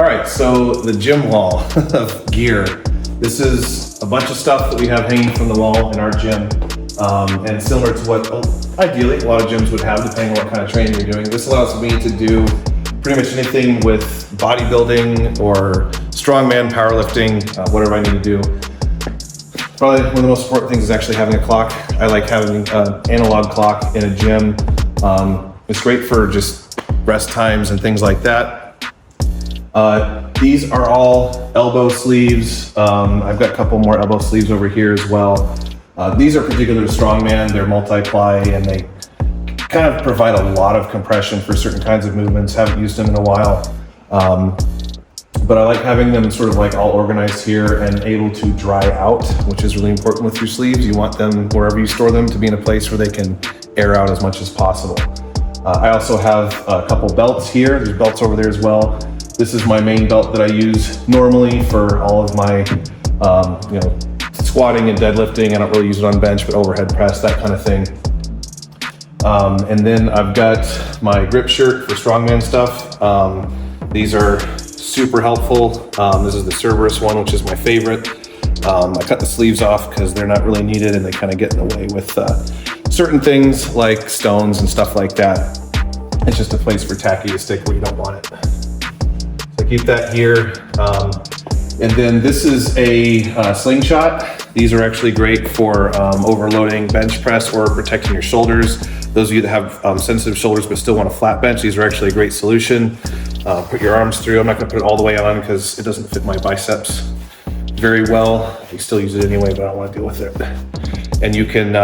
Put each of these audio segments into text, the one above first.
right, so the gym wall of gear. This is a bunch of stuff that we have hanging from the wall in our gym, and similar to what ideally a lot of gyms would have, depending on what kind of training you're doing. This allows me to do pretty much anything with bodybuilding or strongman, powerlifting, whatever I need to do. Probably one of the most important things is actually having a clock. I like having an analog clock in a gym. It's great for just rest times and things like that. These are all elbow sleeves. I've got a couple more elbow sleeves over here as well. These are particular to strongman. They're multi-ply and they kind of provide a lot of compression for certain kinds of movements. Haven't used them in a while. But I like having them sort of like all organized here and able to dry out, which is really important with your sleeves. You want them, wherever you store them, to be in a place where they can air out as much as possible. I also have a couple belts here. There's belts over there as well. This is my main belt that I use normally for all of my squatting and deadlifting. I don't really use it on bench, but overhead press, that kind of thing. And then I've got my grip shirt for strongman stuff. These are super helpful. This is the Cerberus one, which is my favorite. I cut the sleeves off because they're not really needed and they kind of get in the way with certain things like stones and stuff like that. It's just a place for tacky to stick where you don't want it. So keep that here. And then this is a slingshot. These are actually great for overloading bench press or protecting your shoulders. Those of you that have sensitive shoulders but still want a flat bench, these are actually a great solution. Put your arms through. I'm not gonna put it all the way on because it doesn't fit my biceps very well. I still use it anyway, but I don't wanna deal with it. And you can,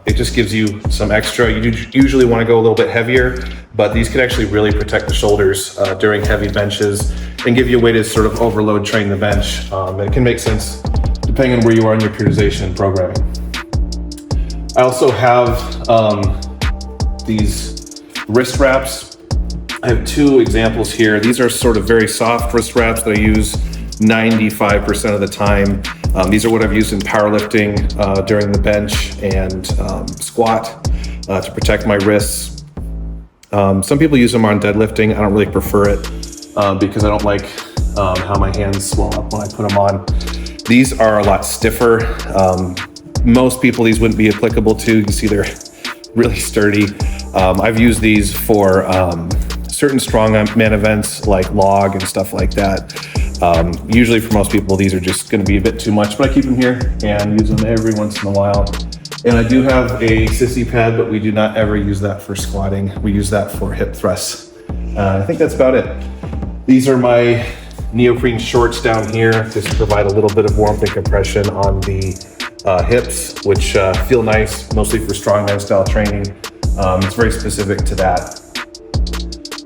it just gives you some extra. You usually wanna go a little bit heavier, but these can actually really protect the shoulders during heavy benches and give you a way to sort of overload train the bench. And it can make sense depending on where you are in your periodization and programming. I also have these wrist wraps. I have two examples here. These are sort of very soft wrist wraps that I use 95% of the time. These are what I've used in powerlifting during the bench and squat to protect my wrists. Some people use them on deadlifting. I don't really prefer it because I don't like how my hands swell up when I put them on. These are a lot stiffer. Most people these wouldn't be applicable to. You can see they're really sturdy. I've used these for certain strongman events like log and stuff like that. Usually for most people, these are just gonna be a bit too much, but I keep them here and use them every once in a while. And I do have a sissy pad, but we do not ever use that for squatting. We use that for hip thrusts. I think that's about it. These are my neoprene shorts down here to provide a little bit of warmth and compression on the hips, which feel nice, mostly for strongman style training. It's very specific to that.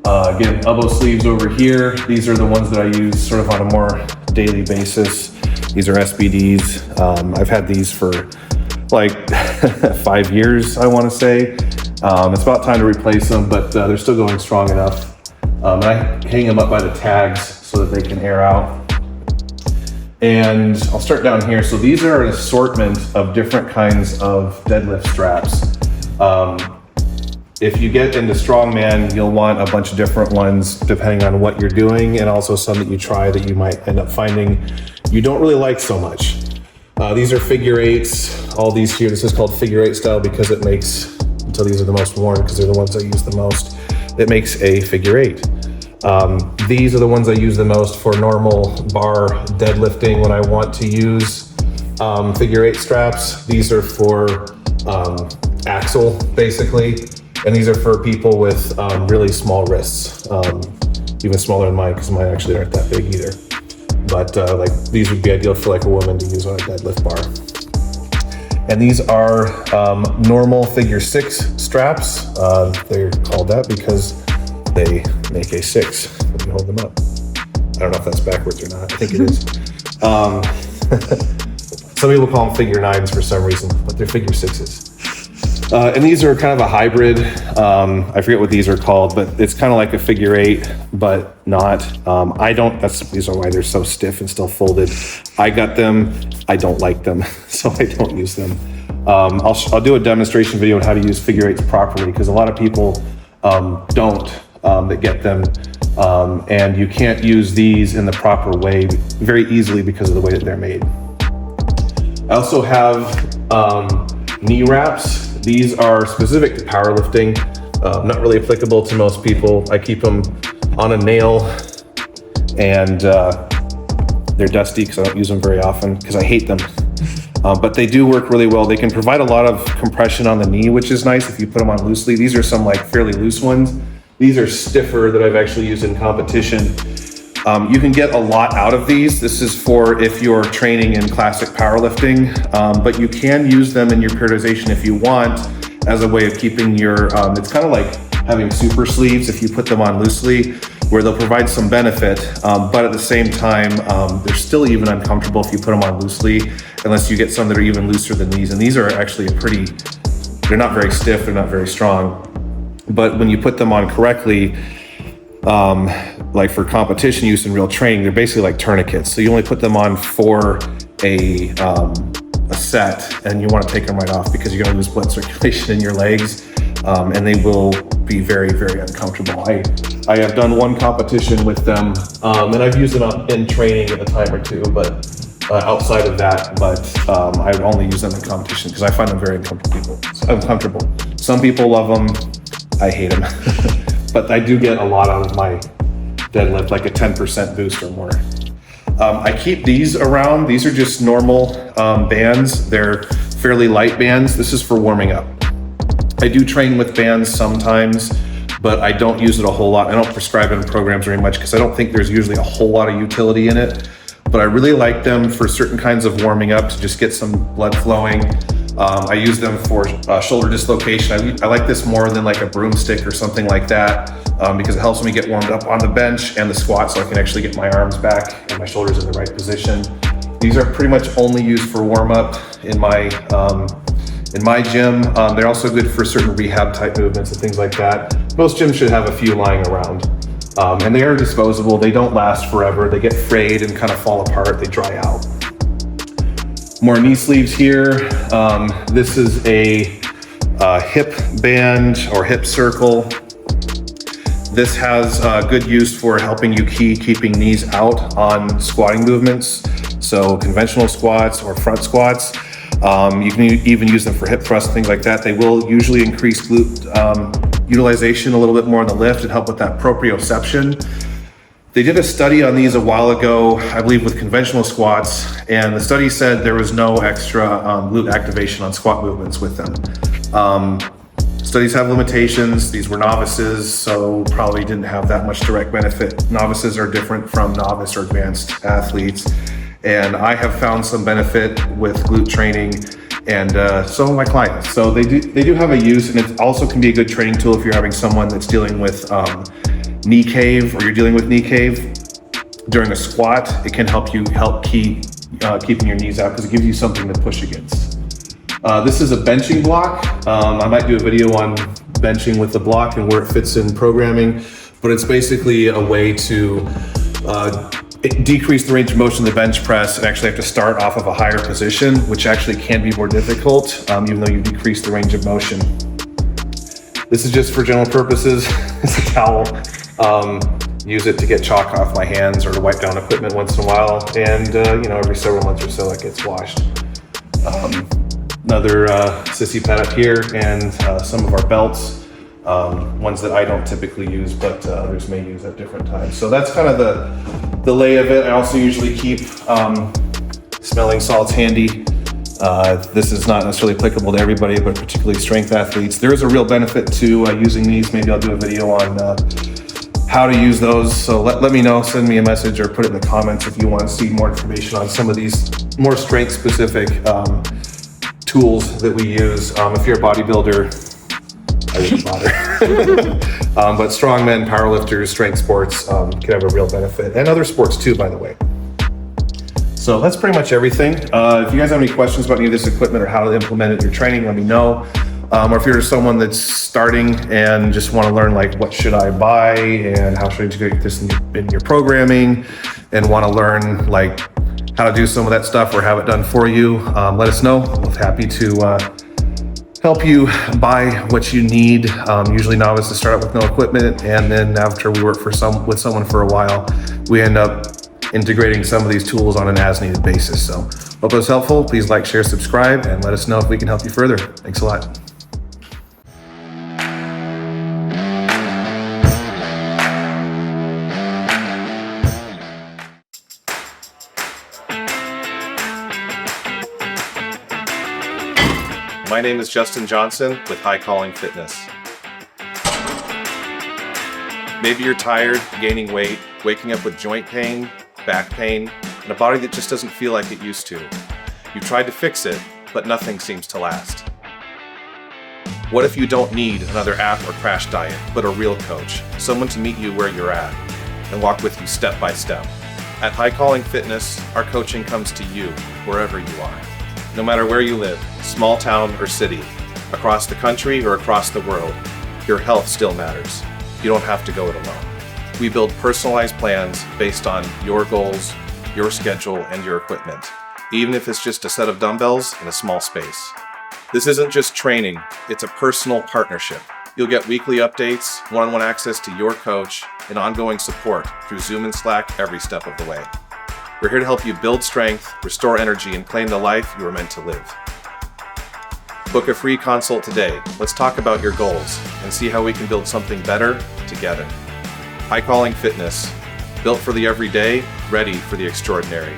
Again, elbow sleeves over here. These are the ones that I use sort of on a more daily basis. These are SBDs. I've had these for like 5 years, I want to say. It's about time to replace them, but they're still going strong enough. And I hang them up by the tags so that they can air out. And I'll start down here. So these are an assortment of different kinds of deadlift straps. If you get into strongman, you'll want a bunch of different ones depending on what you're doing, and also some that you try that you might end up finding you don't really like so much. These are figure eights. All these here, this is called figure eight style because it makes, until these are the most worn because they're the ones I use the most, it makes a figure eight. These are the ones I use the most for normal bar deadlifting when I want to use figure eight straps. These are for axle basically, and these are for people with really small wrists, even smaller than mine because mine actually aren't that big either. But like these would be ideal for like a woman to use on a deadlift bar. And these are normal figure six straps. They're called that because they make a six when you hold them up. I don't know if that's backwards or not. I think it is. Some people call them figure nines for some reason, but they're figure sixes. And these are kind of a hybrid. I forget what these are called, but it's kind of like a figure eight, but not. These are why they're so stiff and still folded. I got them, I don't like them, so I don't use them. I'll do a demonstration video on how to use figure eights properly because a lot of people don't. that get them. And you can't use these in the proper way very easily because of the way that they're made. I also have knee wraps. These are specific to powerlifting, not really applicable to most people. I keep them on a nail, and they're dusty because I don't use them very often because I hate them. But they do work really well. They can provide a lot of compression on the knee, which is nice if you put them on loosely. These are some like fairly loose ones. These are stiffer that I've actually used in competition. You can get a lot out of these. This is for if you're training in classic powerlifting, but you can use them in your periodization if you want as a way of keeping your, it's kind of like having super sleeves if you put them on loosely, where they'll provide some benefit, but at the same time, they're still even uncomfortable if you put them on loosely, unless you get some that are even looser than these. And these are actually they're not very stiff, they're not very strong. But when you put them on correctly, like for competition use in real training, they're basically like tourniquets. So you only put them on for a set, and you want to take them right off because you're going to lose blood circulation in your legs, and they will be very, very uncomfortable. I have done one competition with them, and I've used them in training at a time or two, but outside of that, I only use them in competition because I find them very uncomfortable. Some people love them. I hate them, but I do get a lot out of my deadlift, like a 10% boost or more. I keep these around. These are just normal bands. They're fairly light bands. This is for warming up. I do train with bands sometimes, but I don't use it a whole lot. I don't prescribe it in programs very much because I don't think there's usually a whole lot of utility in it. But I really like them for certain kinds of warming up to just get some blood flowing. I use them for shoulder dislocation. I like this more than like a broomstick or something like that because it helps me get warmed up on the bench and the squat, so I can actually get my arms back and my shoulders in the right position. These are pretty much only used for warm up in my gym. They're also good for certain rehab type movements and things like that. Most gyms should have a few lying around. And they are disposable. They don't last forever. They get frayed and kind of fall apart. They dry out. More knee sleeves here. This is a hip band or hip circle. This has good use for helping you keeping knees out on squatting movements. So conventional squats or front squats. You can even use them for hip thrusts, things like that. They will usually increase glute utilization a little bit more on the lift and help with that proprioception. They did a study on these a while ago, I believe with conventional squats, and the study said there was no extra glute activation on squat movements with them. Studies have limitations. These were novices, so probably didn't have that much direct benefit. Novices are different from novice or advanced athletes. And I have found some benefit with glute training, and so have my clients. So they do have a use, and it also can be a good training tool if you're having someone that's dealing with knee cave, or you're dealing with knee cave during a squat. It can help keep keeping your knees out because it gives you something to push against. This is a benching block. I might do a video on benching with the block and where it fits in programming, but it's basically a way to decrease the range of motion of the bench press and actually have to start off of a higher position, which actually can be more difficult, even though you decrease the range of motion. This is just for general purposes. It's a towel. Use it to get chalk off my hands or to wipe down equipment once in a while. And every several months or so it gets washed. Another sissy pad up here, and some of our belts. Ones that I don't typically use, but others may use at different times. So that's kind of the lay of it. I also usually keep smelling salts handy. This is not necessarily applicable to everybody, but particularly strength athletes. There is a real benefit to using these. Maybe I'll do a video on how to use those. So let me know, send me a message or put it in the comments if you want to see more information on some of these more strength specific tools that we use. If you're a bodybuilder, I wouldn't bother. But strongmen, powerlifters, strength sports can have a real benefit, and other sports too, by the way. So that's pretty much everything. If you guys have any questions about any of this equipment or how to implement it in your training, let me know. Or if you're someone that's starting and just want to learn like what should I buy and how should I integrate this in your programming, and want to learn like how to do some of that stuff or have it done for you, let us know. I'm happy to help you buy what you need. Usually novices start out with no equipment, and then after we work with someone for a while, we end up integrating some of these tools on an as-needed basis. So hope it was helpful. Please like, share, subscribe, and let us know if we can help you further. Thanks a lot. My name is Justin Johnson with High Calling Fitness. Maybe you're tired, gaining weight, waking up with joint pain, back pain, and a body that just doesn't feel like it used to. You've tried to fix it, but nothing seems to last. What if you don't need another app or crash diet, but a real coach, someone to meet you where you're at and walk with you step by step? At High Calling Fitness, our coaching comes to you wherever you are. No matter where you live, small town or city, across the country or across the world, your health still matters. You don't have to go it alone. We build personalized plans based on your goals, your schedule, and your equipment, even if it's just a set of dumbbells in a small space. This isn't just training, it's a personal partnership. You'll get weekly updates, one-on-one access to your coach, and ongoing support through Zoom and Slack every step of the way. We're here to help you build strength, restore energy, and claim the life you were meant to live. Book a free consult today. Let's talk about your goals and see how we can build something better together. High Calling Fitness, built for the everyday, ready for the extraordinary.